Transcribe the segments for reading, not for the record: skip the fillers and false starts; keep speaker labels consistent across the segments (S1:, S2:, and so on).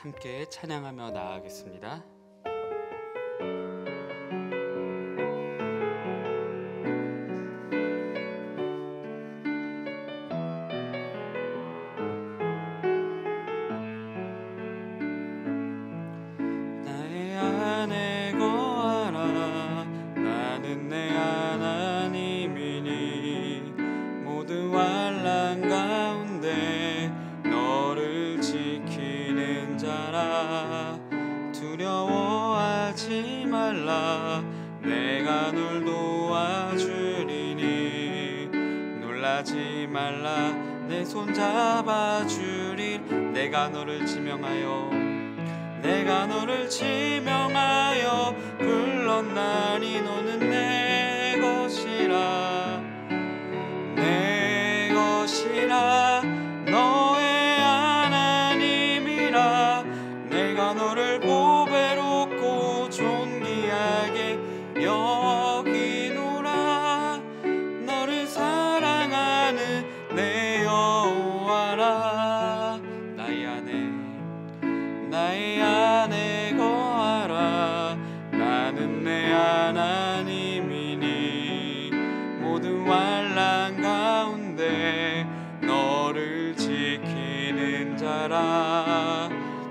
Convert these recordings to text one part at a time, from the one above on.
S1: 함께 찬양하며 나아가겠습니다. 나의 안에 거하라. 나는 내 하나님이니 모든 환난 가운데 너를 지키는 자라. 두려워하지 말라. 내가 널 도와주리니 놀라지 말라. 내 손 잡아주리. 내가 너를 지명하여 불렀나니 너는 내 것이라. 내 것이라. 너의 하나님이라. 내가 너를 보배롭고 존귀하게 여기노라. 너를 사랑하는 내 여호와라. 나의 안에 거하라. 나는 내 하나님이니 모든 환난 가운데 너를 지키는 자라.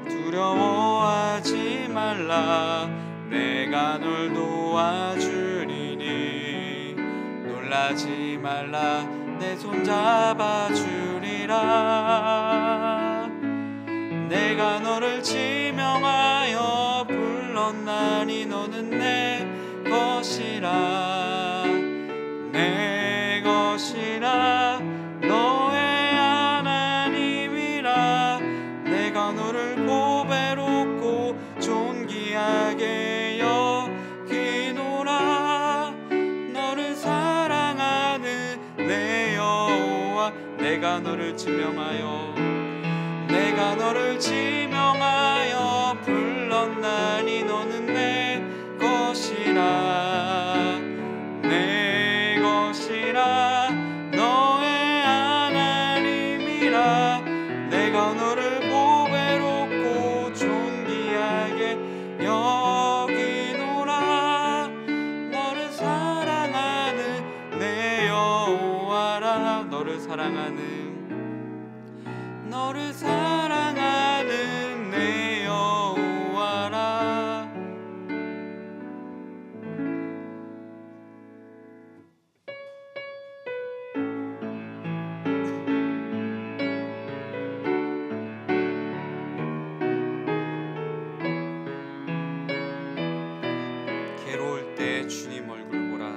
S1: 두려워하지 말라. 내가 널 도와주리니 놀라지 말라. 내 손 잡아주리라. 내가 너를 지명하여 불렀나니 너는 내 것이라. 내 것이라. 너의 하나님이라. 내가 너를 보배롭고 존귀하게 여기노라. 너를 사랑하는 내 여호와. 내가 너를 지명하여 불렀나니 너는 내 것이라. 내 것이라. 너의 하나님이라. 내가 너를 보배롭고 존귀하게 여기노라. 너를 사랑하는 내 여호와라. 너를 사랑하는 내 여호와라. 괴로울 때 주님 얼굴 보라.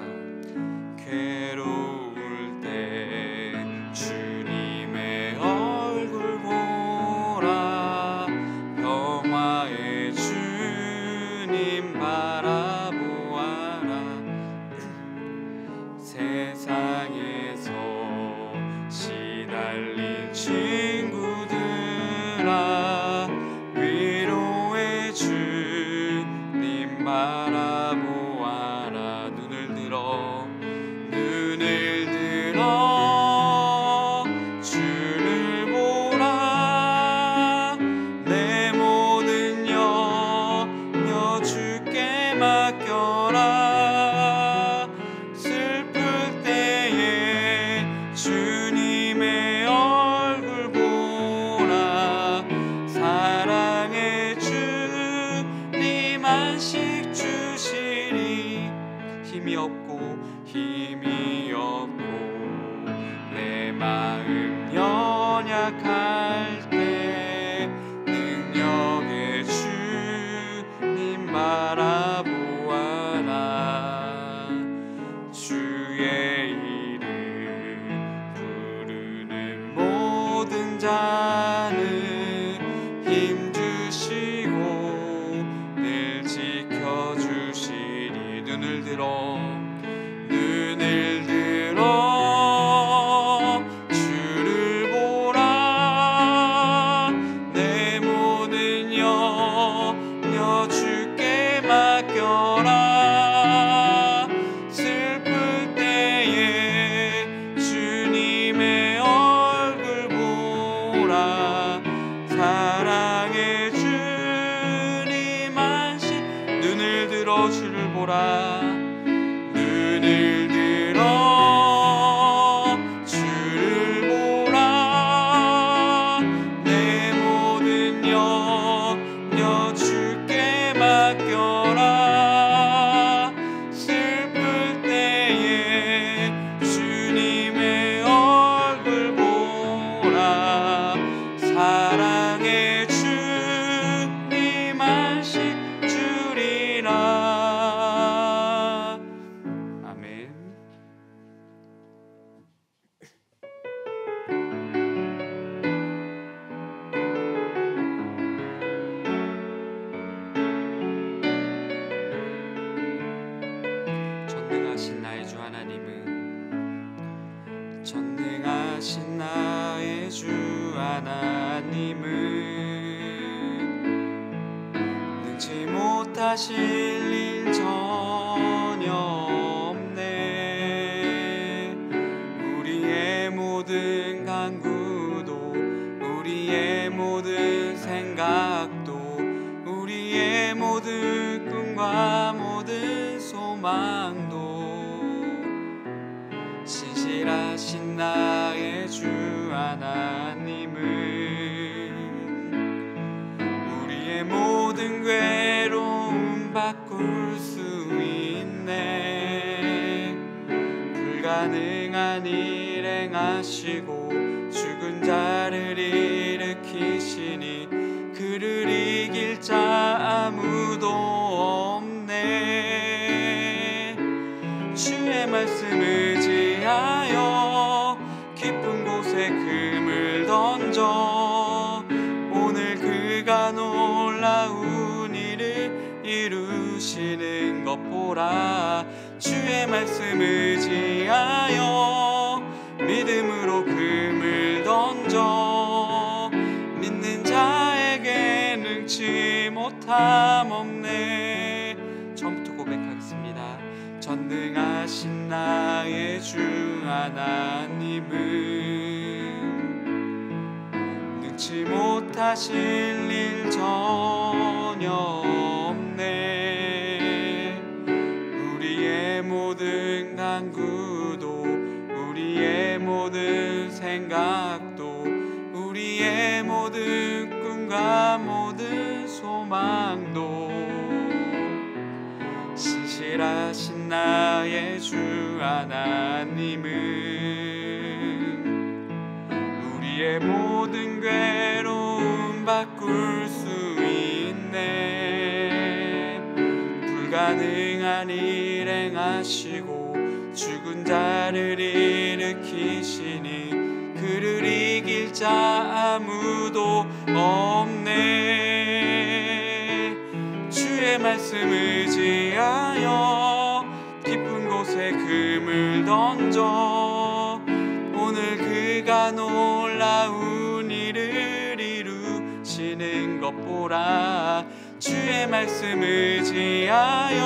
S1: 괴로울 때 주님의 얼굴 보라. 평화의 주님 바라보아라. 세상에서 시달린 친구들아, 위로의 주님 바라보아라. 눈을 들어 주를 보라. 내 모든 염려 주께 맡겨라. 슬플 때에 주님의 얼굴 보라. 사랑의 주님 안식 주시리. 힘이 없고 내 마음 연약할 때 능력의 주님 바라보아라. 주의 이름 부르는 모든 자는 힘 주시고 늘 지켜주시리. 눈을 들어 주를 보라. 내 모든 염려 주께 맡겨라. 슬플 때에 주님의 얼굴 보라. 사랑의 주 하여 주를 보라. 눈을 들어 주를 보라. 내 모든 염려 주께 맡겨라. 슬플 때에 주님의 얼굴 보라. 사랑의 주님 안식 주리라. 아멘. 전능하신 나의 주 하나님은, 전능하신 나의 주 하나님은 능치 못하실 일 전혀 없네. 우리의 모든 간구도, 우리의 모든 생각도, 우리의 모든 꿈과 모든 소망도 신실하신 나의 주 하나님은 우리의 모든 괴로움 바꿀 수 있네. 불가능한 일 행하시고 죽은 자를 일으키시니 그를 이길 자 아무도 없네. 주의 말씀 의지하여 깊은 곳에 금을 던져 오늘 그가 놀라운 일을 이루시는 것 보라. 주의 말씀 의지하여 믿음으로 금을 던져 믿는 자에게 능치 못함 없네. 처음부터 고백하겠습니다. 전능하신 나의 주 하나님은 능치 못하실 일 전혀 없네. 우리의 모든 간구도, 우리의 모든 생각도, 우리의 모든 꿈과 모든 소망도 신실하신 나의 주 하나님은 우리의 모든 괴로움 바꿀 수 있네. 불가능한 일 행하시고 죽은 자를 일으키시니 그를 이길 자 아무도 없네. 주의 말씀 의지하여 깊은 곳에 금을 던져 오늘 그가 놀라운 일을 이루시는 것 보라. 주의 말씀 의지하여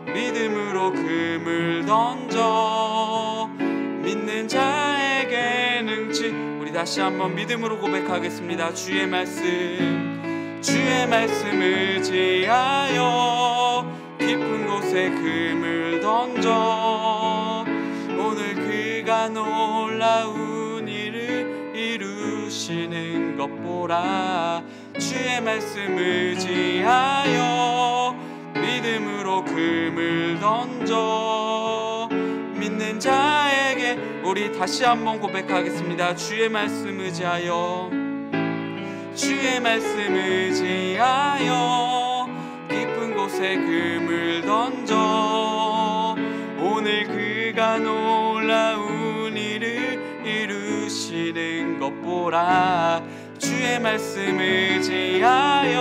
S1: 믿음으로 금을 던져 믿는 자에게 능치. 우리 다시 한번 믿음으로 고백하겠습니다. 주의 말씀, 주의 말씀 의지하여 깊은 곳에 금을 던져 오늘 그가 놀라운 일을 이루시는 것 보라. 주의 말씀 의지하여 믿음으로 금을 던져 믿는 자에게. 우리 다시 한번 고백하겠습니다. 주의 말씀 의지하여, 주의 말씀 의지하여 깊은 곳에 금을 던져 오늘 그가 놀라운 일을 이루시는 것 보라. 주의 말씀 의지하여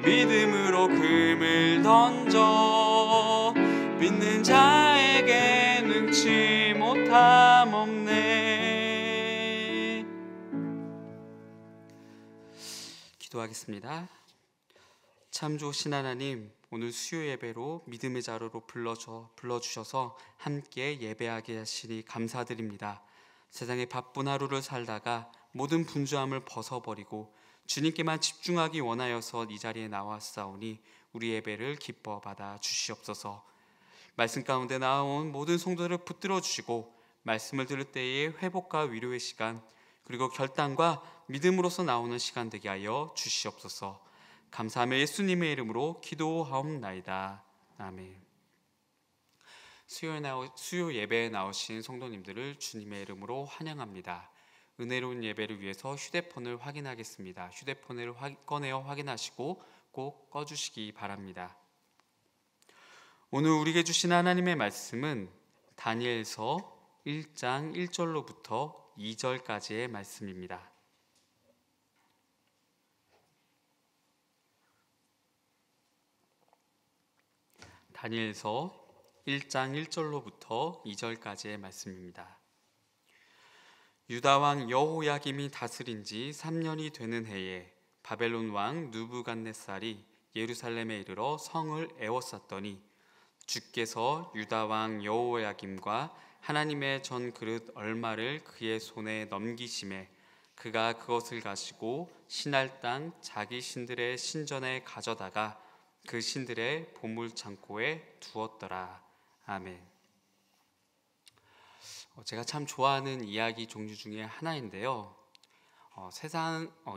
S1: 믿음으로 금을 던져 믿는 자에게 능치 못함 없네. 기도하겠습니다. 참 좋으신 하나님, 오늘 수요 예배로 믿음의 자로로 불러주셔서 함께 예배하게 하시니 감사드립니다. 세상의 바쁜 하루를 살다가 모든 분주함을 벗어버리고 주님께만 집중하기 원하여서 이 자리에 나왔사오니 우리 예배를 기뻐 받아 주시옵소서. 말씀 가운데 나온 모든 성도들을 붙들어 주시고 말씀을 들을 때의 회복과 위로의 시간, 그리고 결단과 믿음으로서 나오는 시간 되게 하여 주시옵소서. 감사하며 예수님의 이름으로 기도하옵나이다. 아멘. 수요 예배에 나오신 성도님들을 주님의 이름으로 환영합니다. 은혜로운 예배를 위해서 휴대폰을 확인하겠습니다. 휴대폰을 꺼내어 확인하시고 꼭 꺼주시기 바랍니다. 오늘 우리에게 주신 하나님의 말씀은 다니엘서 1장 1절로부터 2절까지의 말씀입니다. 다니엘서 1장 1절로부터 2절까지의 말씀입니다. 유다 왕 여호야김이 다스린 지 3년이 되는 해에 바벨론 왕 느부갓네살이 예루살렘에 이르러 성을 에워쌌더니 주께서 유다 왕 여호야김과 하나님의 전 그릇 얼마를 그의 손에 넘기심에 그가 그것을 가지고 신할 땅 자기 신들의 신전에 가져다가 그 신들의 보물 창고에 두었더라. 아멘. 제가 참 좋아하는 이야기 종류 중에 하나인데요.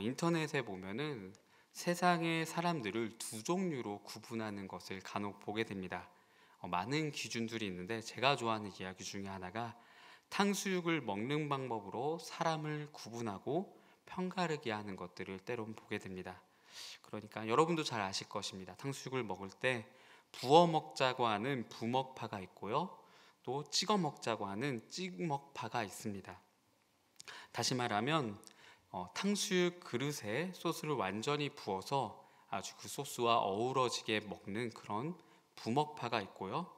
S1: 인터넷에 보면은 세상의 사람들을 두 종류로 구분하는 것을 간혹 보게 됩니다. 많은 기준들이 있는데 제가 좋아하는 이야기 중에 하나가 탕수육을 먹는 방법으로 사람을 구분하고 편가르게 하는 것들을 때론 보게 됩니다. 그러니까 여러분도 잘 아실 것입니다. 탕수육을 먹을 때 부어 먹자고 하는 부먹파가 있고요, 또 찍어 먹자고 하는 찍먹파가 있습니다. 다시 말하면 탕수육 그릇에 소스를 완전히 부어서 아주 그 소스와 어우러지게 먹는 그런 부먹파가 있고요,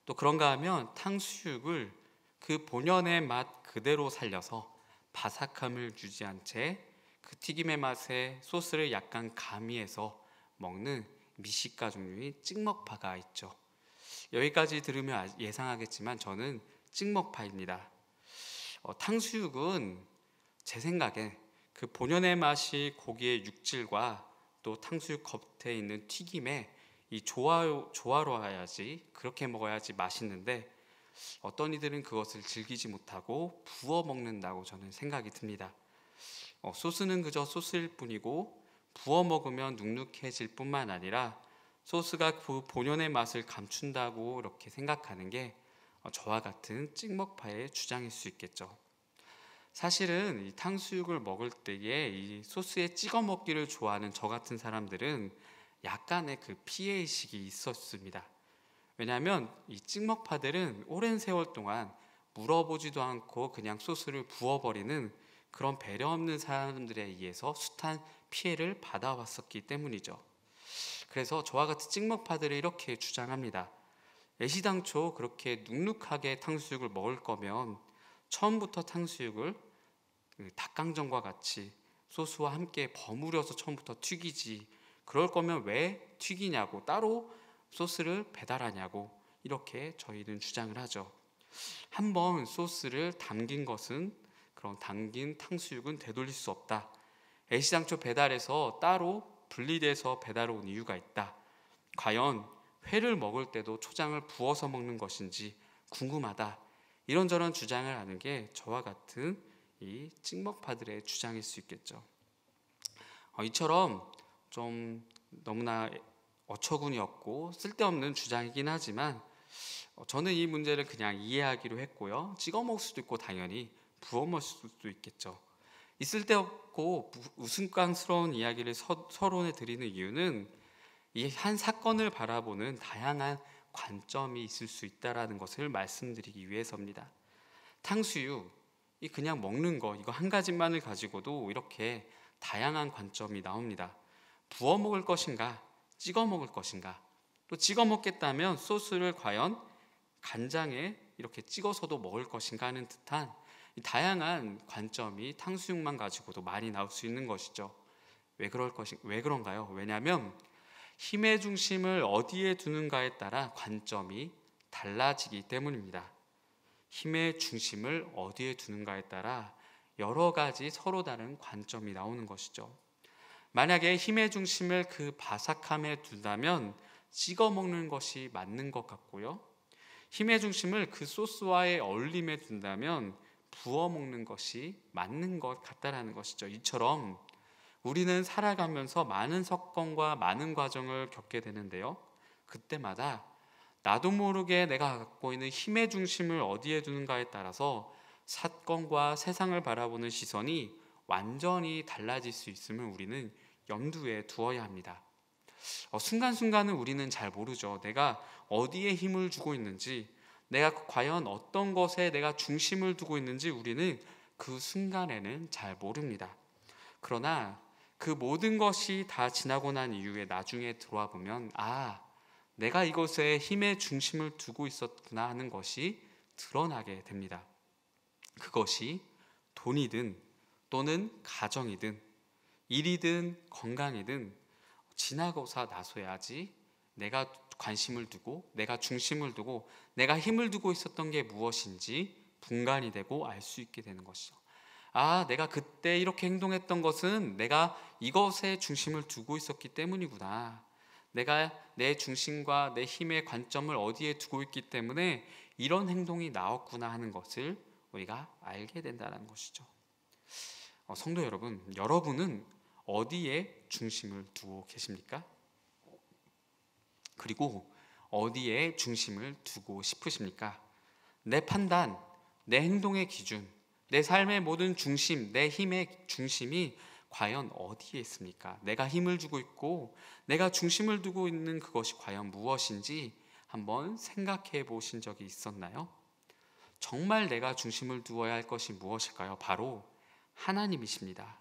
S1: 또 그런가 하면 탕수육을 그 본연의 맛 그대로 살려서 바삭함을 유지한 채 그 튀김의 맛에 소스를 약간 가미해서 먹는 미식가 종류의 찍먹파가 있죠. 여기까지 들으면 예상하겠지만 저는 찍먹파입니다. 탕수육은 제 생각에 그 본연의 맛이 고기의 육질과 또 탕수육 겉에 있는 튀김에 이 조화로워야지, 그렇게 먹어야지 맛있는데 어떤 이들은 그것을 즐기지 못하고 부어 먹는다고 저는 생각이 듭니다. 소스는 그저 소스일 뿐이고 부어 먹으면 눅눅해질 뿐만 아니라 소스가 그 본연의 맛을 감춘다고 이렇게 생각하는 게 저와 같은 찍먹파의 주장일 수 있겠죠. 사실은 이 탕수육을 먹을 때에 이 소스에 찍어 먹기를 좋아하는 저 같은 사람들은 약간의 그 피해의식이 있었습니다. 왜냐하면 이 찍먹파들은 오랜 세월 동안 물어보지도 않고 그냥 소스를 부어버리는 그런 배려 없는 사람들에 의해서 숱한 피해를 받아왔었기 때문이죠. 그래서 저와 같은 찍먹파들이 이렇게 주장합니다. 애시당초 그렇게 눅눅하게 탕수육을 먹을 거면 처음부터 탕수육을 닭강정과 같이 소스와 함께 버무려서 처음부터 튀기지, 그럴 거면 왜 튀기냐고, 따로 소스를 배달하냐고, 이렇게 저희는 주장을 하죠. 한번 소스를 담긴 것은, 그런 담긴 탕수육은 되돌릴 수 없다. 애시당초 배달해서 따로 분리돼서 배달 온 이유가 있다. 과연 회를 먹을 때도 초장을 부어서 먹는 것인지 궁금하다. 이런저런 주장을 하는 게 저와 같은 이 찍먹파들의 주장일 수 있겠죠. 이처럼 좀 너무나 어처구니 없고 쓸데없는 주장이긴 하지만 저는 이 문제를 그냥 이해하기로 했고요. 찍어 먹을 수도 있고 당연히 부어 먹을 수도 있겠죠. 이 쓸데없고 우스꽝스러운 이야기를 서론에 드리는 이유는 이 한 사건을 바라보는 다양한 관점이 있을 수 있다는 것을 말씀드리기 위해서입니다. 탕수육, 이 그냥 먹는 거, 이거 한 가지만을 가지고도 이렇게 다양한 관점이 나옵니다. 부어 먹을 것인가, 찍어 먹을 것인가, 또 찍어 먹겠다면 소스를 과연 간장에 이렇게 찍어서도 먹을 것인가 하는 듯한 다양한 관점이 탕수육만 가지고도 많이 나올 수 있는 것이죠. 왜 그런가요? 왜냐하면 힘의 중심을 어디에 두는가에 따라 관점이 달라지기 때문입니다. 힘의 중심을 어디에 두는가에 따라 여러 가지 서로 다른 관점이 나오는 것이죠. 만약에 힘의 중심을 그 바삭함에 둔다면 찍어 먹는 것이 맞는 것 같고요. 힘의 중심을 그 소스와의 어울림에 둔다면 부어 먹는 것이 맞는 것 같다라는 것이죠. 이처럼 우리는 살아가면서 많은 사건과 많은 과정을 겪게 되는데요. 그때마다 나도 모르게 내가 갖고 있는 힘의 중심을 어디에 두는가에 따라서 사건과 세상을 바라보는 시선이 완전히 달라질 수 있음을 우리는 염두에 두어야 합니다. 순간순간은 우리는 잘 모르죠. 내가 어디에 힘을 주고 있는지, 내가 과연 어떤 것에 내가 중심을 두고 있는지 우리는 그 순간에는 잘 모릅니다. 그러나 그 모든 것이 다 지나고 난 이후에 나중에 들어와 보면 내가 이것에 힘의 중심을 두고 있었구나 하는 것이 드러나게 됩니다. 그것이 돈이든 또는 가정이든 일이든 건강이든 지나고서 나서야지 내가 관심을 두고 내가 중심을 두고 내가 힘을 두고 있었던 게 무엇인지 분간이 되고 알 수 있게 되는 것이죠. 내가 그때 이렇게 행동했던 것은 내가 이것에 중심을 두고 있었기 때문이구나. 내가 내 중심과 내 힘의 관점을 어디에 두고 있기 때문에 이런 행동이 나왔구나 하는 것을 우리가 알게 된다는 것이죠. 성도 여러분, 여러분은 어디에 중심을 두고 계십니까? 그리고 어디에 중심을 두고 싶으십니까? 내 판단, 내 행동의 기준, 내 삶의 모든 중심, 내 힘의 중심이 과연 어디에 있습니까? 내가 힘을 주고 있고 내가 중심을 두고 있는 그것이 과연 무엇인지 한번 생각해 보신 적이 있었나요? 정말 내가 중심을 두어야 할 것이 무엇일까요? 바로 하나님이십니다.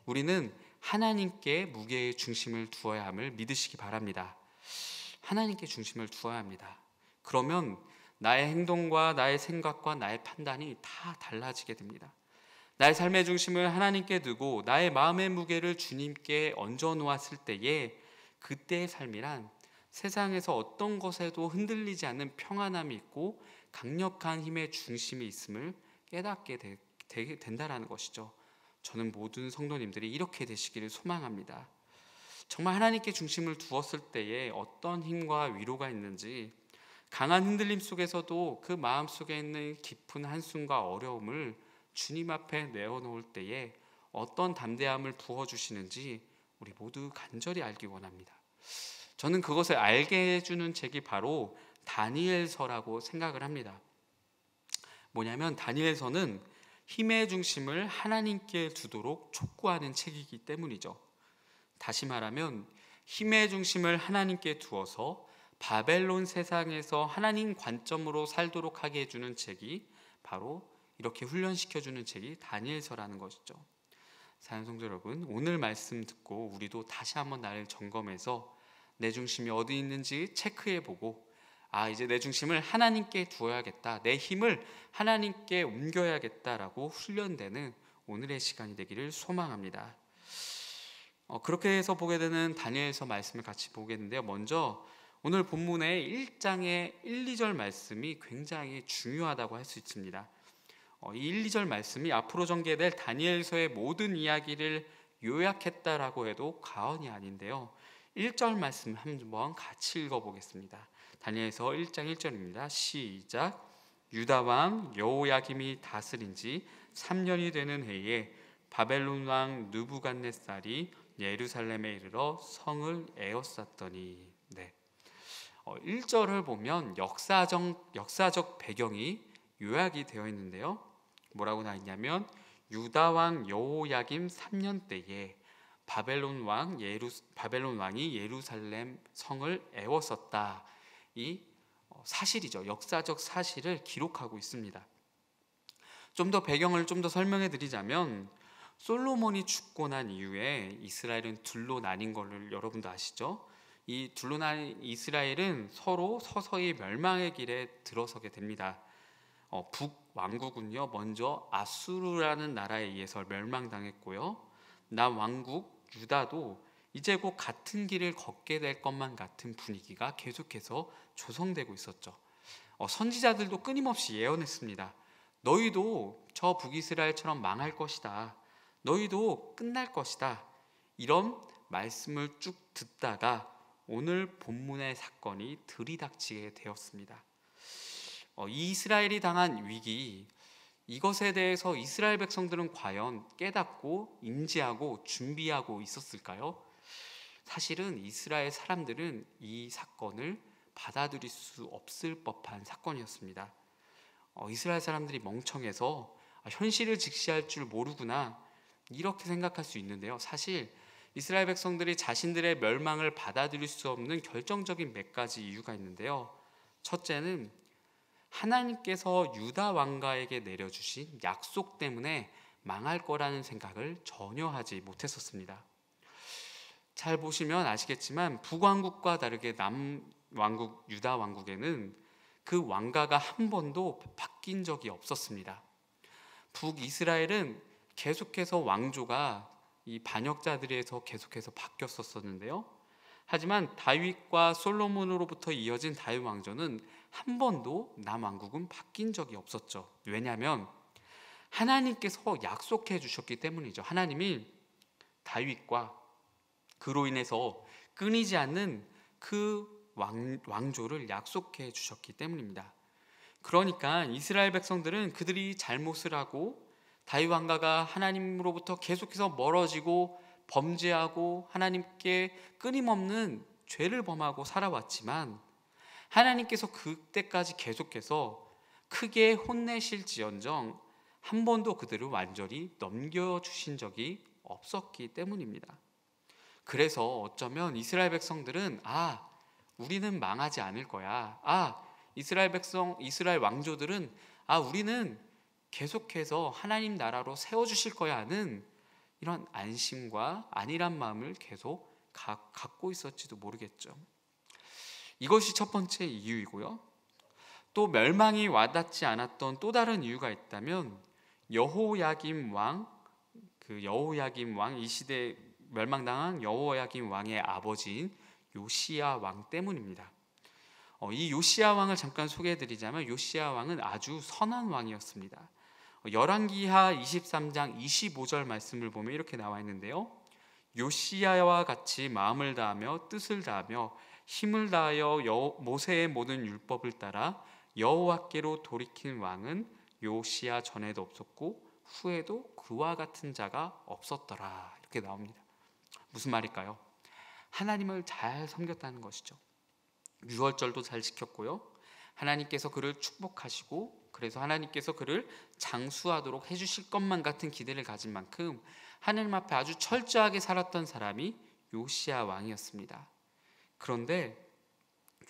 S1: 우리는 하나님께 무게의 중심을 두어야 함을 믿으시기 바랍니다. 하나님께 중심을 두어야 합니다. 그러면 나의 행동과 나의 생각과 나의 판단이 다 달라지게 됩니다. 나의 삶의 중심을 하나님께 두고 나의 마음의 무게를 주님께 얹어 놓았을 때에 그때의 삶이란 세상에서 어떤 것에도 흔들리지 않는 평안함이 있고 강력한 힘의 중심이 있음을 깨닫게 된다라는 것이죠. 저는 모든 성도님들이 이렇게 되시기를 소망합니다. 정말 하나님께 중심을 두었을 때에 어떤 힘과 위로가 있는지, 강한 흔들림 속에서도 그 마음 속에 있는 깊은 한숨과 어려움을 주님 앞에 내어놓을 때에 어떤 담대함을 부어주시는지 우리 모두 간절히 알기 원합니다. 저는 그것을 알게 해주는 책이 바로 다니엘서라고 생각을 합니다. 뭐냐면 다니엘서는 힘의 중심을 하나님께 두도록 촉구하는 책이기 때문이죠. 다시 말하면 힘의 중심을 하나님께 두어서 바벨론 세상에서 하나님 관점으로 살도록 하게 해주는 책이 바로 이렇게 훈련시켜주는 책이 다니엘서라는 것이죠. 사랑하는 성도 여러분, 오늘 말씀 듣고 우리도 다시 한번 나를 점검해서 내 중심이 어디 있는지 체크해보고 이제 내 중심을 하나님께 두어야겠다, 내 힘을 하나님께 옮겨야겠다라고 훈련되는 오늘의 시간이 되기를 소망합니다. 그렇게 해서 보게 되는 다니엘서 말씀을 같이 보겠는데요. 먼저 오늘 본문의 1장의 1, 2절 말씀이 굉장히 중요하다고 할 수 있습니다. 이 1, 2절 말씀이 앞으로 전개될 다니엘서의 모든 이야기를 요약했다라고 해도 과언이 아닌데요. 1절 말씀 한번 같이 읽어보겠습니다. 다니엘서 1장 1절입니다. 시작. 유다 왕 여호야김이 다스린 지 3년이 되는 해에 바벨론 왕 느부갓네살이 예루살렘에 이르러 성을 에워쌌더니 1절을 보면 역사적 배경이 요약이 되어 있는데요. 뭐라고 나와 있냐면 유다 왕 여호야김 3년 때에 바벨론 왕이 예루살렘 성을 에워쌌다. 이 사실이죠. 역사적 사실을 기록하고 있습니다. 좀 더 배경을 좀 더 설명해 드리자면 솔로몬이 죽고 난 이후에 이스라엘은 둘로 나뉜 것을 여러분도 아시죠? 이 둘로 나뉜 이스라엘은 서로 서서히 멸망의 길에 들어서게 됩니다. 북왕국은요 먼저 아수르라는 나라에 의해서 멸망당했고요, 남왕국 유다도 이제 곧 같은 길을 걷게 될 것만 같은 분위기가 계속해서 조성되고 있었죠. 선지자들도 끊임없이 예언했습니다. 너희도 저 북이스라엘처럼 망할 것이다. 너희도 끝날 것이다. 이런 말씀을 쭉 듣다가 오늘 본문의 사건이 들이닥치게 되었습니다. 이스라엘이 당한 위기, 이것에 대해서 이스라엘 백성들은 과연 깨닫고 인지하고 준비하고 있었을까요? 사실은 이스라엘 사람들은 이 사건을 받아들일 수 없을 법한 사건이었습니다. 이스라엘 사람들이 멍청해서 현실을 직시할 줄 모르구나, 이렇게 생각할 수 있는데요. 사실 이스라엘 백성들이 자신들의 멸망을 받아들일 수 없는 결정적인 몇 가지 이유가 있는데요. 첫째는 하나님께서 유다 왕가에게 내려주신 약속 때문에 망할 거라는 생각을 전혀 하지 못했었습니다. 잘 보시면 아시겠지만 북왕국과 다르게 남왕국 유다 왕국에는 그 왕가가 한 번도 바뀐 적이 없었습니다. 북이스라엘은 계속해서 왕조가 이 반역자들에 의해서 계속해서 바뀌었었는데요. 하지만 다윗과 솔로몬으로부터 이어진 다윗 왕조는 한 번도 남왕국은 바뀐 적이 없었죠. 왜냐하면 하나님께서 약속해 주셨기 때문이죠. 하나님이 다윗과 그로 인해서 끊이지 않는 그 왕조를 약속해 주셨기 때문입니다. 그러니까 이스라엘 백성들은 그들이 잘못을 하고 다윗 왕가가 하나님으로부터 계속해서 멀어지고 범죄하고 하나님께 끊임없는 죄를 범하고 살아왔지만 하나님께서 그때까지 계속해서 크게 혼내실지언정 한 번도 그들을 완전히 넘겨주신 적이 없었기 때문입니다. 그래서 어쩌면 이스라엘 백성들은 우리는 망하지 않을 거야. 이스라엘 왕조들은 우리는 계속해서 하나님 나라로 세워주실 거야 하는 이런 안심과 안일한 마음을 계속 갖고 있었지도 모르겠죠. 이것이 첫 번째 이유이고요. 또 멸망이 와닿지 않았던 또 다른 이유가 있다면 여호야김 왕, 이 시대 멸망당한 여호야김 왕의 아버지인 요시야 왕 때문입니다. 이 요시야 왕을 잠깐 소개해드리자면 요시야 왕은 아주 선한 왕이었습니다. 열왕기하 23장 25절 말씀을 보면 이렇게 나와 있는데요. 요시야와 같이 마음을 다하며 뜻을 다하며 힘을 다하여 모세의 모든 율법을 따라 여호와께로 돌이킨 왕은 요시야 전에도 없었고 후에도 그와 같은 자가 없었더라, 이렇게 나옵니다. 무슨 말일까요? 하나님을 잘 섬겼다는 것이죠. 유월절도 잘 지켰고요. 하나님께서 그를 축복하시고 그래서 하나님께서 그를 장수하도록 해주실 것만 같은 기대를 가진 만큼 하나님 앞에 아주 철저하게 살았던 사람이 요시야 왕이었습니다. 그런데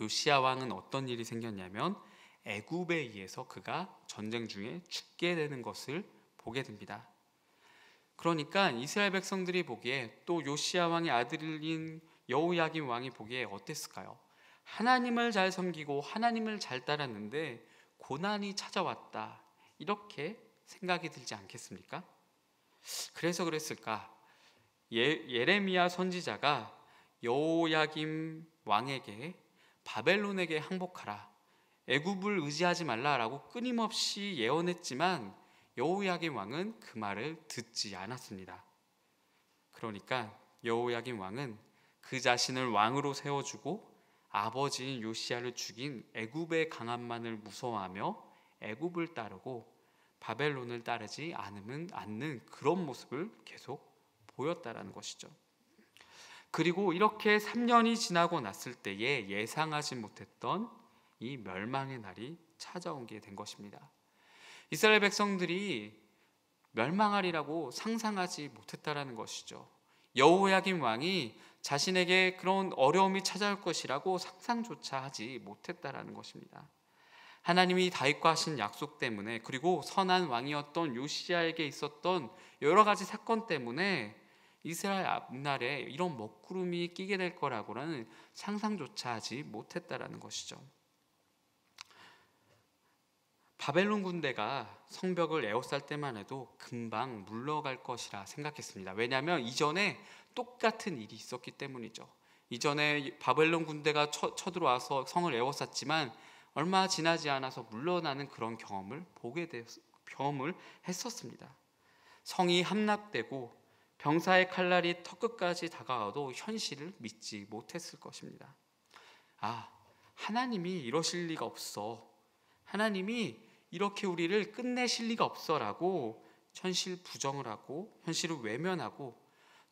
S1: 요시야 왕은 어떤 일이 생겼냐면 애굽에 의해서 그가 전쟁 중에 죽게 되는 것을 보게 됩니다. 그러니까 이스라엘 백성들이 보기에 또 요시야 왕의 아들인 여호야김 왕이 보기에 어땠을까요? 하나님을 잘 섬기고 하나님을 잘 따랐는데 고난이 찾아왔다, 이렇게 생각이 들지 않겠습니까? 그래서 그랬을까? 예레미야 선지자가 여호야김 왕에게 바벨론에게 항복하라, 애굽을 의지하지 말라라고 끊임없이 예언했지만 여호야김 왕은 그 말을 듣지 않았습니다. 그러니까 여호야김 왕은 그 자신을 왕으로 세워주고 아버지인 요시야를 죽인 애굽의 강함만을 무서워하며 애굽을 따르고 바벨론을 따르지 않는 그런 모습을 계속 보였다라는 것이죠. 그리고 이렇게 3년이 지나고 났을 때에 예상하지 못했던 이 멸망의 날이 찾아온 게 된 것입니다. 이스라엘 백성들이 멸망하리라고 상상하지 못했다라는 것이죠. 여호야김 왕이 자신에게 그런 어려움이 찾아올 것이라고 상상조차 하지 못했다라는 것입니다. 하나님이 다윗과 하신 약속 때문에 그리고 선한 왕이었던 요시야에게 있었던 여러 가지 사건 때문에 이스라엘 앞날에 이런 먹구름이 끼게 될 거라고는 상상조차 하지 못했다라는 것이죠. 바벨론 군대가 성벽을 에워쌀 때만 해도 금방 물러갈 것이라 생각했습니다. 왜냐하면 이전에 똑같은 일이 있었기 때문이죠. 이전에 바벨론 군대가 쳐들어와서 성을 에워쌌지만 얼마 지나지 않아서 물러나는 그런 경험을 했었습니다. 성이 함락되고 병사의 칼날이 턱끝까지 다가와도 현실을 믿지 못했을 것입니다. 하나님이 이러실 리가 없어. 하나님이 이렇게 우리를 끝내실 리가 없어라고 현실 부정을 하고 현실을 외면하고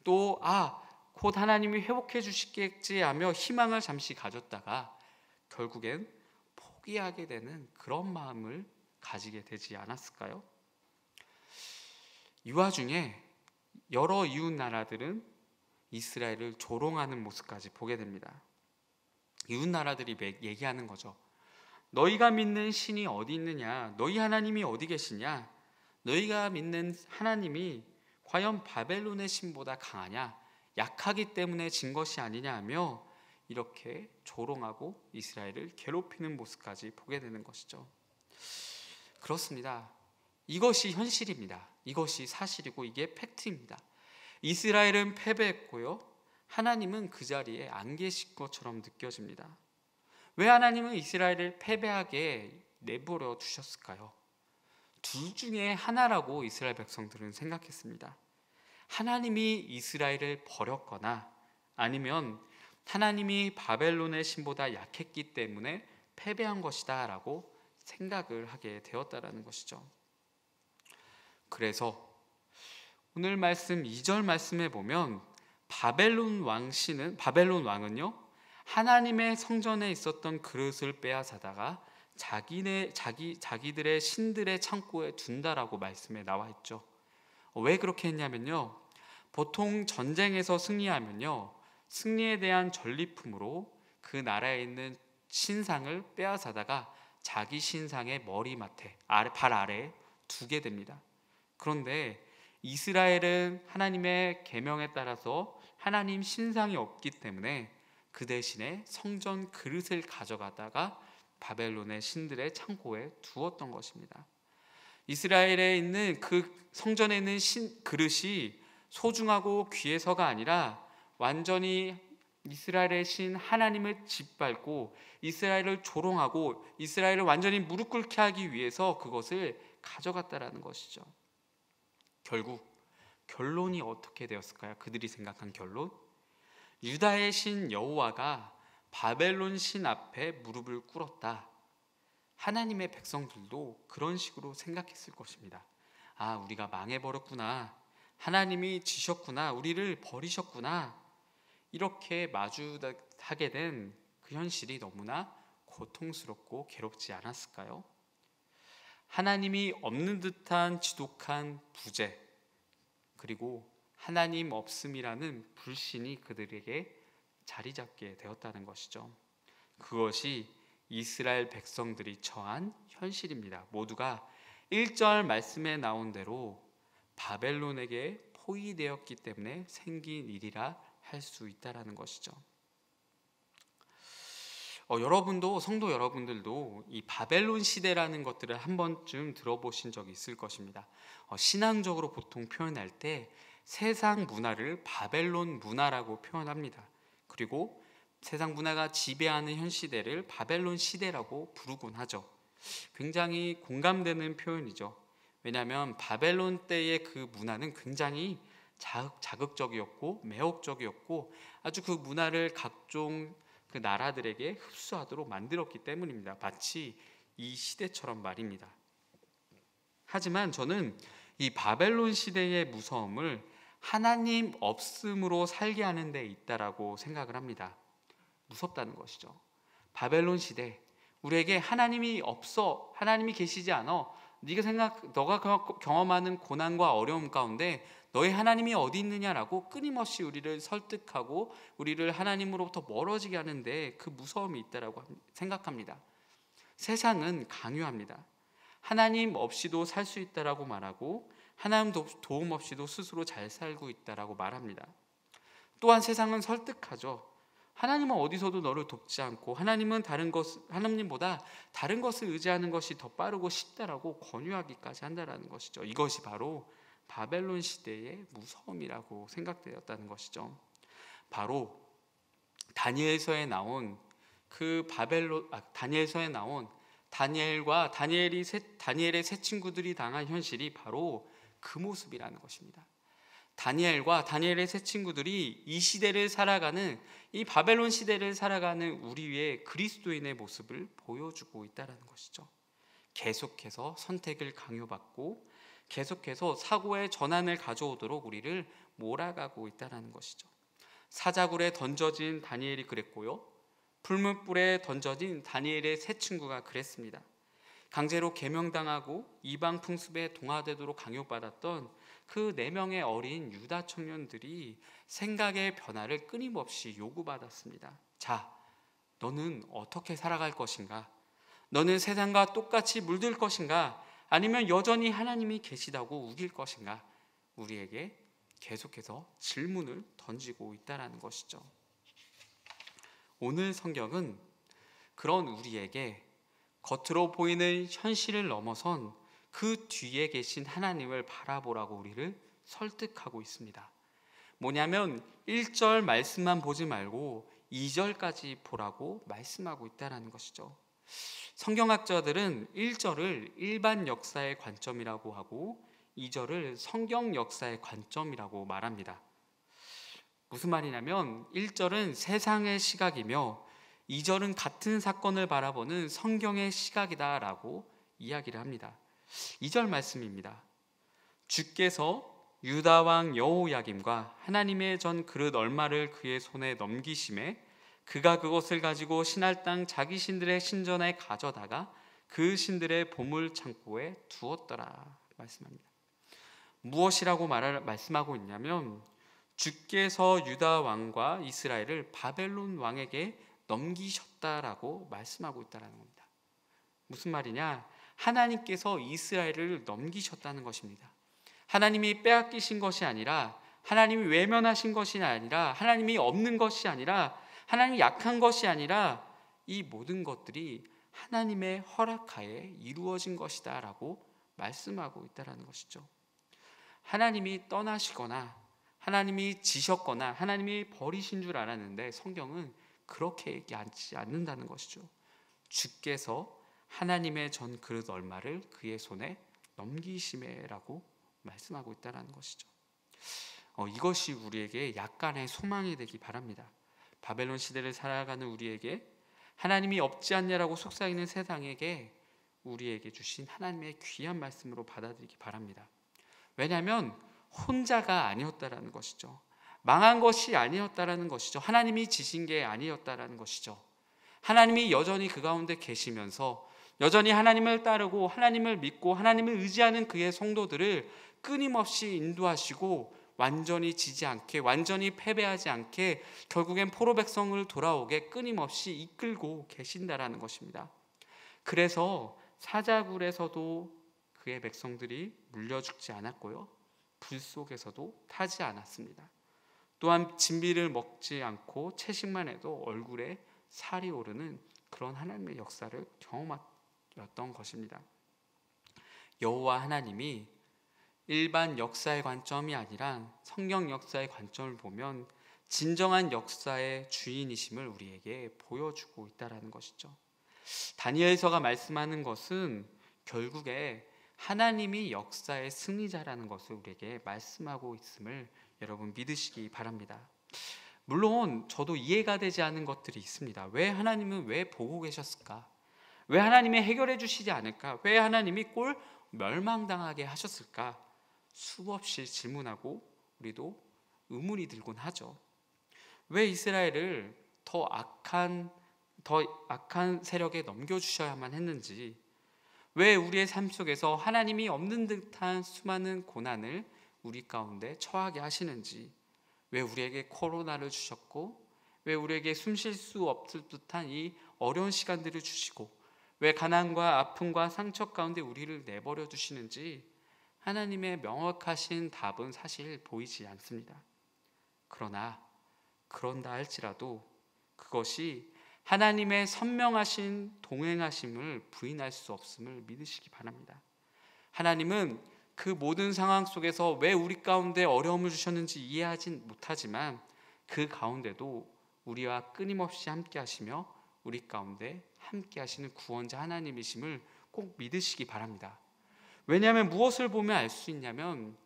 S1: 또 곧 하나님이 회복해 주시겠지 하며 희망을 잠시 가졌다가 결국엔 포기하게 되는 그런 마음을 가지게 되지 않았을까요? 이 와중에 여러 이웃 나라들은 이스라엘을 조롱하는 모습까지 보게 됩니다. 이웃 나라들이 얘기하는 거죠. 너희가 믿는 신이 어디 있느냐? 너희 하나님이 어디 계시냐? 너희가 믿는 하나님이 과연 바벨론의 신보다 강하냐? 약하기 때문에 진 것이 아니냐 하며 이렇게 조롱하고 이스라엘을 괴롭히는 모습까지 보게 되는 것이죠. 그렇습니다. 이것이 현실입니다. 이것이 사실이고 이게 팩트입니다. 이스라엘은 패배했고요. 하나님은 그 자리에 안 계실 것처럼 느껴집니다. 왜 하나님은 이스라엘을 패배하게 내버려 두셨을까요? 둘 중에 하나라고 이스라엘 백성들은 생각했습니다. 하나님이 이스라엘을 버렸거나 아니면 하나님이 바벨론의 신보다 약했기 때문에 패배한 것이다 라고 생각을 하게 되었다라는 것이죠. 그래서 오늘 말씀 2절 말씀에 보면 바벨론 왕은요 하나님의 성전에 있었던 그릇을 빼앗아다가 자기들의 신들의 창고에 둔다라고 말씀에 나와 있죠. 왜 그렇게 했냐면요, 보통 전쟁에서 승리하면요 승리에 대한 전리품으로 그 나라에 있는 신상을 빼앗아다가 자기 신상의 머리맡에 발 아래에 두게 됩니다. 그런데 이스라엘은 하나님의 계명에 따라서 하나님 신상이 없기 때문에 그 대신에 성전 그릇을 가져가다가 바벨론의 신들의 창고에 두었던 것입니다. 이스라엘에 있는 그 성전에 있는 그릇이 소중하고 귀해서가 아니라 완전히 이스라엘의 신 하나님을 짓밟고 이스라엘을 조롱하고 이스라엘을 완전히 무릎 꿇게 하기 위해서 그것을 가져갔다라는 것이죠. 결국 결론이 어떻게 되었을까요? 그들이 생각한 결론? 유다의 신 여호와가 바벨론 신 앞에 무릎을 꿇었다. 하나님의 백성들도 그런 식으로 생각했을 것입니다. 우리가 망해버렸구나. 하나님이 지셨구나. 우리를 버리셨구나. 이렇게 마주하게 된 그 현실이 너무나 고통스럽고 괴롭지 않았을까요? 하나님이 없는 듯한 지독한 부재, 그리고 하나님 없음이라는 불신이 그들에게 자리 잡게 되었다는 것이죠. 그것이 이스라엘 백성들이 처한 현실입니다. 모두가 1절 말씀에 나온 대로 바벨론에게 포위되었기 때문에 생긴 일이라 할 수 있다라는 것이죠. 성도 여러분들도 이 바벨론 시대라는 것들을 한 번쯤 들어보신 적이 있을 것입니다. 신앙적으로 보통 표현할 때 세상 문화를 바벨론 문화라고 표현합니다. 그리고 세상 문화가 지배하는 현 시대를 바벨론 시대라고 부르곤 하죠. 굉장히 공감되는 표현이죠. 왜냐하면 바벨론 때의 그 문화는 굉장히 자극적이었고 매혹적이었고 아주 그 문화를 각종 그 나라들에게 흡수하도록 만들었기 때문입니다. 마치 이 시대처럼 말입니다. 하지만 저는 이 바벨론 시대의 무서움을 하나님 없음으로 살게 하는 데 있다라고 생각을 합니다. 무섭다는 것이죠. 바벨론 시대, 우리에게 하나님이 없어, 하나님이 계시지 않아, 너가 경험하는 고난과 어려움 가운데 너의 하나님이 어디 있느냐라고 끊임없이 우리를 설득하고 우리를 하나님으로부터 멀어지게 하는데 그 무서움이 있다라고 생각합니다. 세상은 강요합니다. 하나님 없이도 살 수 있다라고 말하고 하나님 도움 없이도 스스로 잘 살고 있다라고 말합니다. 또한 세상은 설득하죠. 하나님은 어디서도 너를 돕지 않고 하나님보다 다른 것을 의지하는 것이 더 빠르고 쉽다라고 권유하기까지 한다라는 것이죠. 이것이 바로 바벨론 시대의 무서움이라고 생각되었다는 것이죠. 바로 다니엘서에 나온 다니엘과 다니엘의 세 친구들이 당한 현실이 바로 그 모습이라는 것입니다. 다니엘과 다니엘의 세 친구들이 이 시대를 살아가는, 이 바벨론 시대를 살아가는 우리 위에 그리스도인의 모습을 보여주고 있다는 것이죠. 계속해서 선택을 강요받고 계속해서 사고의 전환을 가져오도록 우리를 몰아가고 있다는 것이죠. 사자굴에 던져진 다니엘이 그랬고요, 불문불에 던져진 다니엘의 세 친구가 그랬습니다. 강제로 계명당하고 이방 풍습에 동화되도록 강요받았던 그 4명의 어린 유다 청년들이 생각의 변화를 끊임없이 요구받았습니다. 자, 너는 어떻게 살아갈 것인가? 너는 세상과 똑같이 물들 것인가? 아니면 여전히 하나님이 계시다고 우길 것인가? 우리에게 계속해서 질문을 던지고 있다는 것이죠. 오늘 성경은 그런 우리에게 겉으로 보이는 현실을 넘어선 그 뒤에 계신 하나님을 바라보라고 우리를 설득하고 있습니다. 뭐냐면 1절 말씀만 보지 말고 2절까지 보라고 말씀하고 있다는 것이죠. 성경학자들은 1절을 일반 역사의 관점이라고 하고 2절을 성경 역사의 관점이라고 말합니다. 무슨 말이냐면 1절은 세상의 시각이며 2절은 같은 사건을 바라보는 성경의 시각이다라고 이야기를 합니다. 2절 말씀입니다. 주께서 유다 왕 여호야김과 하나님의 전 그릇 얼마를 그의 손에 넘기심에 그가 그것을 가지고 신할 땅 자기 신들의 신전에 가져다가 그 신들의 보물 창고에 두었더라 말씀합니다. 무엇이라고 말씀하고 있냐면 주께서 유다 왕과 이스라엘을 바벨론 왕에게 넘기셨다라고 말씀하고 있다는 겁니다. 무슨 말이냐? 하나님께서 이스라엘을 넘기셨다는 것입니다. 하나님이 빼앗기신 것이 아니라, 하나님이 외면하신 것이 아니라, 하나님이 없는 것이 아니라, 하나님이 약한 것이 아니라 이 모든 것들이 하나님의 허락하에 이루어진 것이다 라고 말씀하고 있다는 것이죠. 하나님이 떠나시거나 하나님이 지셨거나 하나님이 버리신 줄 알았는데 성경은 그렇게 얘기하지 않는다는 것이죠. 주께서 하나님의 전 그릇 얼마를 그의 손에 넘기심에라고 말씀하고 있다는 것이죠. 이것이 우리에게 약간의 소망이 되기 바랍니다. 바벨론 시대를 살아가는 우리에게, 하나님이 없지 않냐라고 속삭이는 세상에게 우리에게 주신 하나님의 귀한 말씀으로 받아들이기 바랍니다. 왜냐하면 혼자가 아니었다라는 것이죠. 망한 것이 아니었다라는 것이죠. 하나님이 지신 게 아니었다라는 것이죠. 하나님이 여전히 그 가운데 계시면서 여전히 하나님을 따르고 하나님을 믿고 하나님을 의지하는 그의 성도들을 끊임없이 인도하시고 완전히 지지 않게, 완전히 패배하지 않게 결국엔 포로 백성을 돌아오게 끊임없이 이끌고 계신다라는 것입니다. 그래서 사자굴에서도 그의 백성들이 물려 죽지 않았고요, 불 속에서도 타지 않았습니다. 또한 진비를 먹지 않고 채식만 해도 얼굴에 살이 오르는 그런 하나님의 역사를 경험했던 것입니다. 여호와 하나님이 일반 역사의 관점이 아니라 성경 역사의 관점을 보면 진정한 역사의 주인이심을 우리에게 보여주고 있다는 것이죠. 다니엘서가 말씀하는 것은 결국에 하나님이 역사의 승리자라는 것을 우리에게 말씀하고 있음을 여러분 믿으시기 바랍니다. 물론 저도 이해가 되지 않는 것들이 있습니다. 왜 하나님은 왜 보고 계셨을까? 왜 하나님이 해결해 주시지 않을까? 왜 하나님이 꼴 멸망당하게 하셨을까? 수없이 질문하고 우리도 의문이 들곤 하죠. 왜 이스라엘을 더 악한 세력에 넘겨주셔야만 했는지, 왜 우리의 삶 속에서 하나님이 없는 듯한 수많은 고난을 우리 가운데 처하게 하시는지, 왜 우리에게 코로나를 주셨고, 왜 우리에게 숨 쉴 수 없을 듯한 이 어려운 시간들을 주시고, 왜 가난과 아픔과 상처 가운데 우리를 내버려 두시는지 하나님의 명확하신 답은 사실 보이지 않습니다. 그런다 할지라도 그것이 하나님의 선명하신 동행하심을 부인할 수 없음을 믿으시기 바랍니다. 하나님은 그 모든 상황 속에서 왜 우리 가운데 어려움을 주셨는지 이해하진 못하지만 그 가운데도 우리와 끊임없이 함께 하시며 우리 가운데 함께 하시는 구원자 하나님이심을 꼭 믿으시기 바랍니다. 왜냐하면 무엇을 보면 알 수 있냐면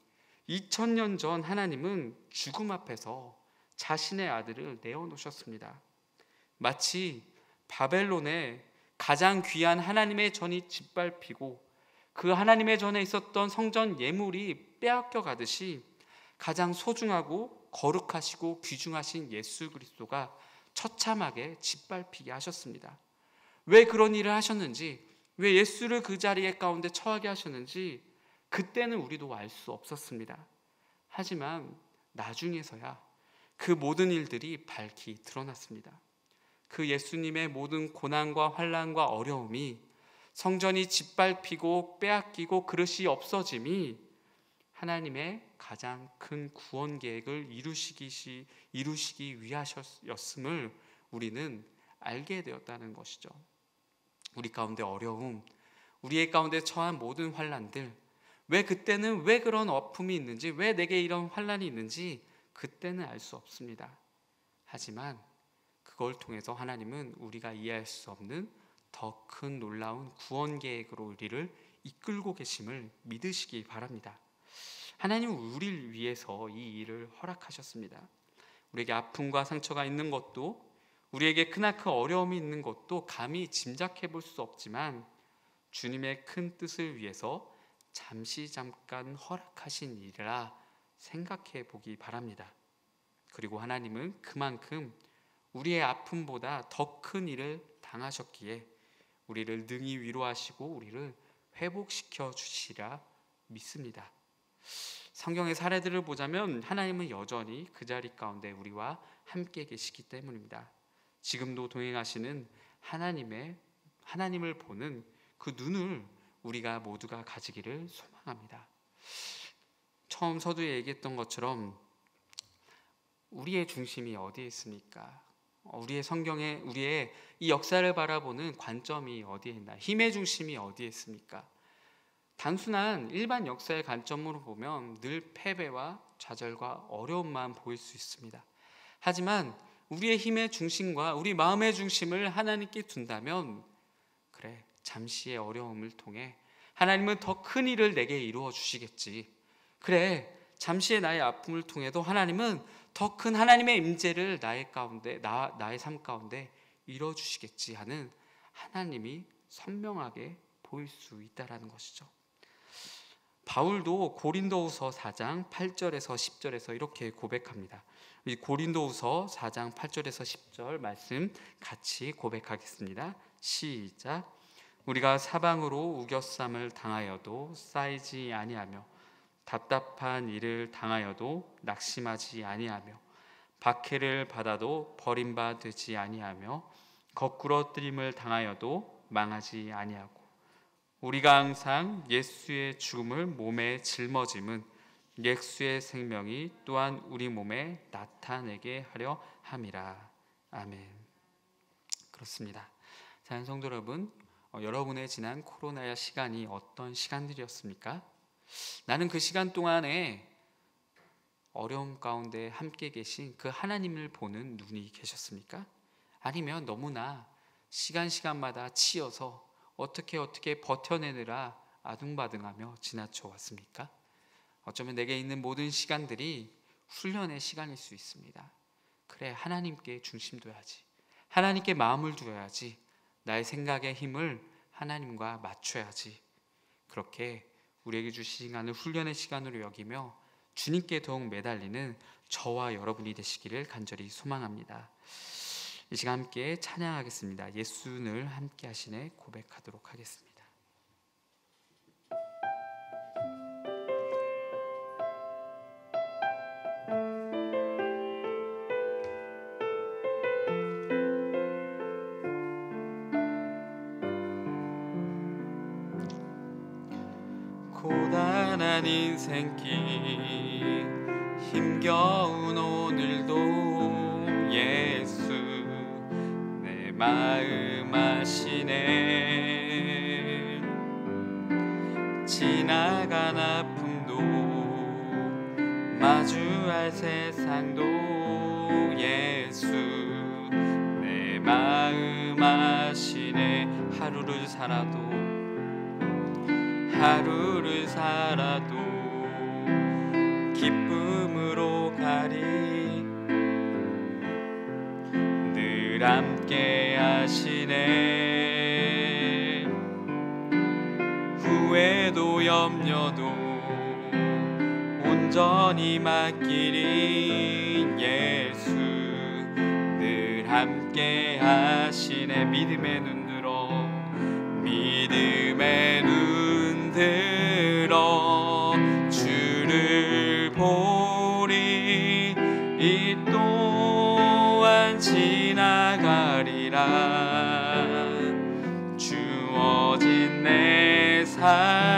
S1: 2000년 전 하나님은 죽음 앞에서 자신의 아들을 내어놓으셨습니다. 마치 바벨론에 가장 귀한 하나님의 전이 짓밟히고 그 하나님의 전에 있었던 성전 예물이 빼앗겨 가듯이 가장 소중하고 거룩하시고 귀중하신 예수 그리스도가 처참하게 짓밟히게 하셨습니다. 왜 그런 일을 하셨는지, 왜 예수를 그 자리에 가운데 처하게 하셨는지 그때는 우리도 알 수 없었습니다. 하지만 나중에서야 그 모든 일들이 밝히 드러났습니다. 그 예수님의 모든 고난과 환난과 어려움이, 성전이 짓밟히고 빼앗기고 그릇이 없어짐이 하나님의 가장 큰 구원 계획을 이루시기 위하셨음을 우리는 알게 되었다는 것이죠. 우리 가운데 어려움, 우리의 가운데 처한 모든 환난들, 왜 그때는 왜 그런 아픔이 있는지, 왜 내게 이런 환난이 있는지 그때는 알 수 없습니다. 하지만 그걸 통해서 하나님은 우리가 이해할 수 없는 더 큰 놀라운 구원 계획으로 우리를 이끌고 계심을 믿으시기 바랍니다. 하나님은 우리를 위해서 이 일을 허락하셨습니다. 우리에게 아픔과 상처가 있는 것도, 우리에게 크나큰 어려움이 있는 것도 감히 짐작해 볼 수 없지만 주님의 큰 뜻을 위해서 잠깐 허락하신 일이라 생각해 보기 바랍니다. 그리고 하나님은 그만큼 우리의 아픔보다 더 큰 일을 당하셨기에 우리를 능히 위로하시고 우리를 회복시켜 주시리라 믿습니다. 성경의 사례들을 보자면 하나님은 여전히 그 자리 가운데 우리와 함께 계시기 때문입니다. 지금도 동행하시는 하나님을 보는 그 눈을 우리가 모두가 가지기를 소망합니다. 처음 서두에 얘기했던 것처럼 우리의 중심이 어디에 있습니까? 우리의 성경에 우리의 이 역사를 바라보는 관점이 어디에 있나? 힘의 중심이 어디에 있습니까? 단순한 일반 역사의 관점으로 보면 늘 패배와 좌절과 어려움만 보일 수 있습니다. 하지만 우리의 힘의 중심과 우리 마음의 중심을 하나님께 둔다면, 그래, 잠시의 어려움을 통해 하나님은 더 큰 일을 내게 이루어 주시겠지. 그래, 잠시의 나의 아픔을 통해도 하나님은 더 큰 하나님의 임재를 나의 삶 가운데 이루어 주시겠지 하는 하나님이 선명하게 보일 수 있다라는 것이죠. 바울도 고린도후서 4장 8절에서 10절에서 이렇게 고백합니다. 우리 고린도후서 4장 8절에서 10절 말씀 같이 고백하겠습니다. 시작. 우리가 사방으로 우겨쌈을 당하여도 쌓이지 아니하며 답답한 일을 당하여도 낙심하지 아니하며 박해를 받아도 버림바 되지 아니하며 거꾸러뜨림을 당하여도 망하지 아니하고 우리가 항상 예수의 죽음을 몸에 짊어짐은 예수의 생명이 또한 우리 몸에 나타내게 하려 함이라. 아멘. 그렇습니다. 사랑하는 성도 여러분, 여러분의 지난 코로나 시간이 어떤 시간들이었습니까? 나는 그 시간 동안에 어려움 가운데 함께 계신 그 하나님을 보는 눈이 계셨습니까? 아니면 너무나 시간마다 치여서 어떻게 버텨내느라 아둥바둥하며 지나쳐 왔습니까? 어쩌면 내게 있는 모든 시간들이 훈련의 시간일 수 있습니다. 그래, 하나님께 중심 둬야지. 하나님께 마음을 두어야지. 나의 생각의 힘을 하나님과 맞춰야지. 그렇게 우리에게 주신 시간을 훈련의 시간으로 여기며 주님께 더욱 매달리는 저와 여러분이 되시기를 간절히 소망합니다. 이 시간 함께 찬양하겠습니다. 예수를 함께 하시네 고백하도록 하겠습니다. 고단한 인생길 힘겨운 오늘도 예수 내 마음 아시네. 지나간 아픔도 마주할 세상도 예수 내 마음 아시네. 하루를 살아도 기쁨으로 가리. 늘 함께 하시네. 후회도 염려도 온전히 맡기리. 예수 늘 함께 하시네. 믿음의 눈 들어, 믿음의 눈 들어 주를 보리. 이 또한 지나가리라. 주어진 내 삶의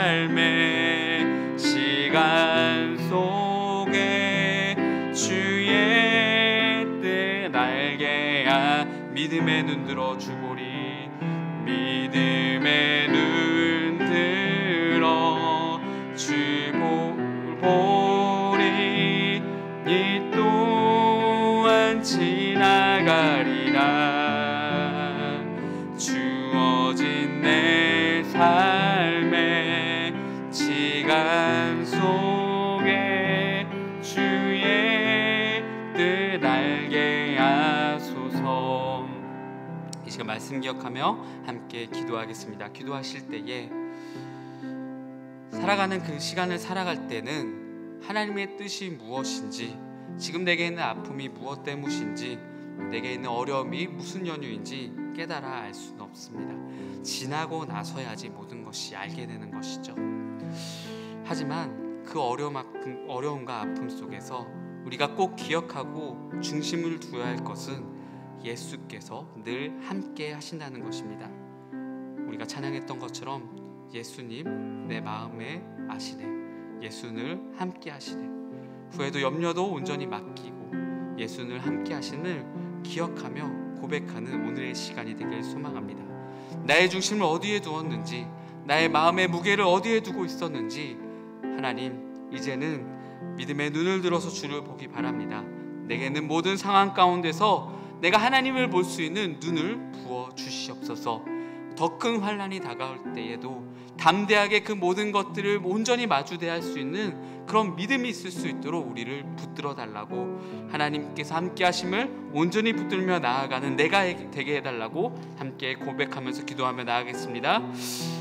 S1: 시간 속에 주의 뜻 알게야. 믿음의 눈 들어 주보리. 믿음의 눈 들어 주보리. 이 또한 지나가리라. 주어진 내 삶의 시간 속에 주의 뜻 알게 하소서. 이 시간 말씀 기억하며 함께 기도하겠습니다. 기도하실 때에 살아가는 그 시간을 살아갈 때는 하나님의 뜻이 무엇인지, 지금 내게 있는 아픔이 무엇 때문인지, 내게 있는 어려움이 무슨 연유인지 깨달아 알 수는 없습니다. 지나고 나서야지 모든 것이 알게 되는 것이죠. 하지만 그 어려움과 아픔 속에서 우리가 꼭 기억하고 중심을 두어야 할 것은 예수께서 늘 함께 하신다는 것입니다. 우리가 찬양했던 것처럼 예수님 내 마음에 아시네. 예수 늘 함께 하시네. 후회도 염려도 온전히 맡기고 예수 늘 함께 하심을 기억하며 고백하는 오늘의 시간이 되길 소망합니다. 나의 중심을 어디에 두었는지, 나의 마음의 무게를 어디에 두고 있었는지 하나님 이제는 믿음의 눈을 들어서 주를 보기 바랍니다. 내게는 모든 상황 가운데서 내가 하나님을 볼 수 있는 눈을 부어 주시옵소서. 더 큰 환난이 다가올 때에도 담대하게 그 모든 것들을 온전히 마주 대할 수 있는 그런 믿음이 있을 수 있도록 우리를 붙들어 달라고, 하나님께서 함께 하심을 온전히 붙들며 나아가는 내가 되게 해달라고 함께 고백하면서 기도하며 나아가겠습니다.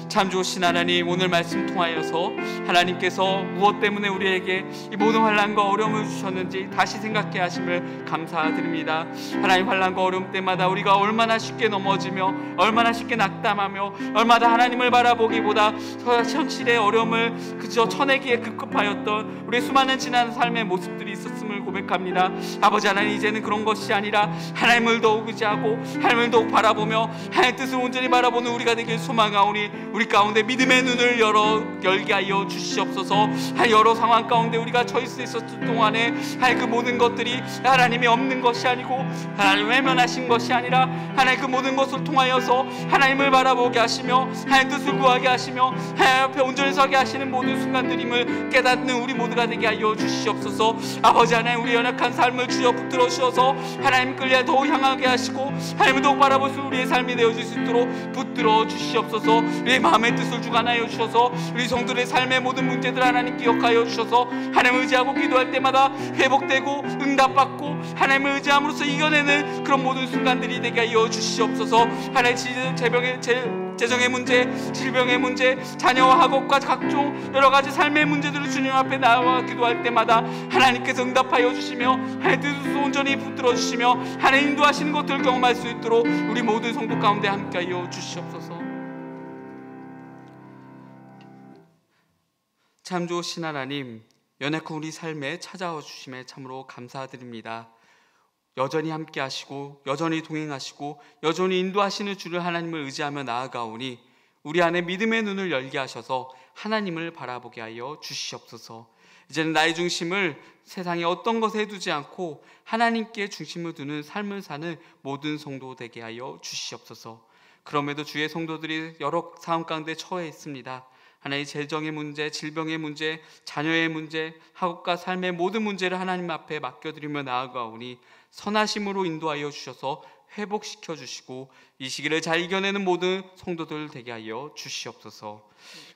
S1: 참 좋으신 하나님, 오늘 말씀 통하여서 하나님께서 무엇 때문에 우리에게 이 모든 환난과 어려움을 주셨는지 다시 생각해 하심을 감사드립니다. 하나님, 환난과 어려움 때마다 우리가 얼마나 쉽게 넘어지며 얼마나 쉽게 낙담하며 얼마나 하나님을 바라보기보다 현실의 어려움을 그저 쳐내기에 급급하였던 우리의 수많은 지난 삶의 모습들이 있었음을 고백합니다. 아버지 하나님, 이제는 그런 것이 아니라 하나님을 더욱 의지하고 하나님을 더욱 바라보며 하나님의 뜻을 온전히 바라보는 우리가 되길 소망하오니 우리 가운데 믿음의 눈을 열게 하여 주시옵소서. 여러 상황 가운데 우리가 처해 있었을 동안에 그 모든 것들이 하나님이 없는 것이 아니고 하나님 외면하신 것이 아니라 하나님 그 모든 것을 통하여서 하나님을 바라보게 하시며 하나님 뜻을 구하게 하시며 하나님 앞에 온전히 서게 하시는 모든 순간들임을 깨닫는 우리 모두가 되게 하여 주시옵소서. 아버지 하나님, 우리 연약한 삶을 주여 붙들어 주셔서 하나님 끌려 더욱 향하게 하시고 하나님을 더욱 바라볼 수 우리의 삶이 되어질 수 있도록 붙들어 주시옵소서. 우리의 마음의 뜻을 주관하여 주셔서 우리 성도들의 삶의 모든 문제들 하나님 기억하여 주셔서 하나님을 의지하고 기도할 때마다 회복되고 응답받고 하나님을 의지함으로써 이겨내는 그런 모든 순간들이 되게 하여 주시옵소서. 하나님, 재정의 문제, 질병의 문제, 자녀와 학업과 각종 여러 가지 삶의 문제들을 주님 앞에 나와 기도할 때마다 하나님께서 응답하여 주시며 하나님 뜻을 온전히 붙들어 주시며 하나님 인도하시는 것들을 경험할 수 있도록 우리 모든 성도 가운데 함께하여 주시옵소서. 참 좋으신 하나님, 연약한 우리 삶에 찾아와 주심에 참으로 감사드립니다. 여전히 함께 하시고 여전히 동행하시고 여전히 인도하시는 주를 하나님을 의지하며 나아가오니 우리 안에 믿음의 눈을 열게 하셔서 하나님을 바라보게 하여 주시옵소서. 이제는 나의 중심을 세상의 어떤 것에 두지 않고 하나님께 중심을 두는 삶을 사는 모든 성도 되게 하여 주시옵소서. 그럼에도 주의 성도들이 여러 상황 가운데 처해 있습니다. 하나님의 재정의 문제, 질병의 문제, 자녀의 문제, 학업과 삶의 모든 문제를 하나님 앞에 맡겨드리며 나아가오니 선하심으로 인도하여 주셔서 회복시켜 주시고 이 시기를 잘 이겨내는 모든 성도들 되게 하여 주시옵소서.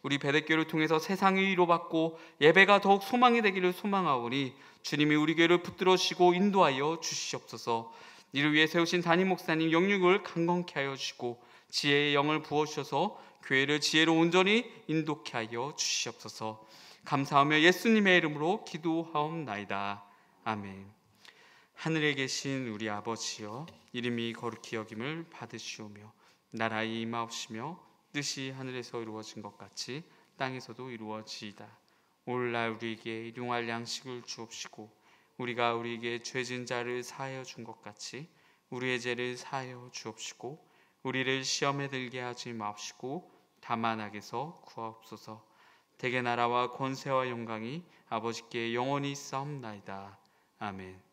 S1: 우리 베델교회를 통해서 세상이 위로받고 예배가 더욱 소망이 되기를 소망하오니 주님이 우리 교회를 붙들어 주시고 인도하여 주시옵소서. 이를 위해 세우신 담임 목사님 영육을 강건케 하여 주시고 지혜의 영을 부어주셔서 교회를 지혜로 온전히 인도케 하여 주시옵소서. 감사하며 예수님의 이름으로 기도하옵나이다. 아멘. 하늘에 계신 우리 아버지여, 이름이 거룩히 여김을 받으시오며 나라의 임하옵시며 뜻이 하늘에서 이루어진 것 같이 땅에서도 이루어지이다. 오늘날 우리에게 일용할 양식을 주옵시고 우리가 우리에게 죄진 자를 사하여 준 것 같이 우리의 죄를 사하여 주옵시고 우리를 시험에 들게 하지 마옵시고 다만 악에서 구하옵소서. 대개 나라와 권세와 영광이 아버지께 영원히 있사옵나이다. 아멘.